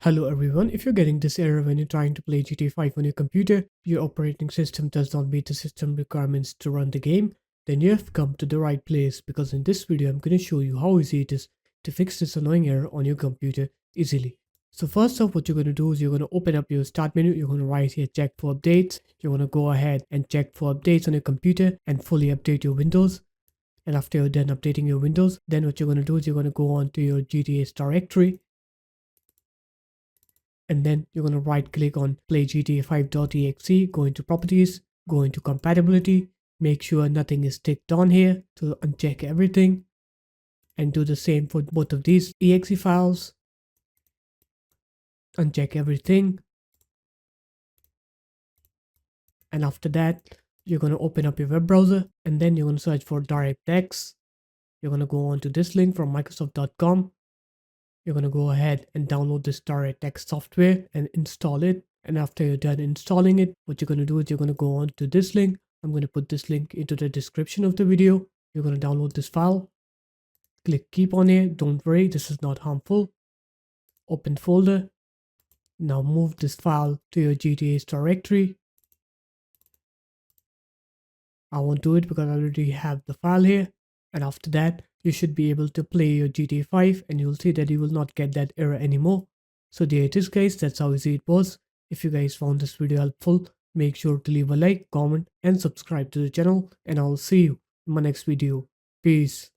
Hello everyone, if you're getting this error when you're trying to play GTA 5 on your computer, your operating system does not meet the system requirements to run the game, then you have come to the right place because in this video I'm going to show you how easy it is to fix this annoying error on your computer easily. So first off, what you're going to do is you're going to open up your start menu, you're going to write here check for updates, you're going to go ahead and check for updates on your computer and fully update your Windows. And after you're done updating your Windows, then what you're going to do is you're going to go on to your GTA's directory, and then you're going to right click on play GTA5.exe, go into properties, go into compatibility, make sure nothing is ticked on here, so uncheck everything, and do the same for both of these exe files, uncheck everything, and after that you're going to open up your web browser and then you're going to search for DirectX. You're going to go on to this link from Microsoft.com. You're going to go ahead and download this DirectX software and install it. And after you're done installing it, what you're going to do is you're going to go on to this link. I'm going to put this link into the description of the video. You're going to download this file. Click keep on here. Don't worry, this is not harmful. Open folder. Now move this file to your GTA's directory. I won't do it because I already have the file here. And after that, you should be able to play your GTA 5 and you'll see that you will not get that error anymore. So there it is guys, that's how easy it was. If you guys found this video helpful, make sure to leave a like, comment and subscribe to the channel, and I'll see you in my next video. Peace.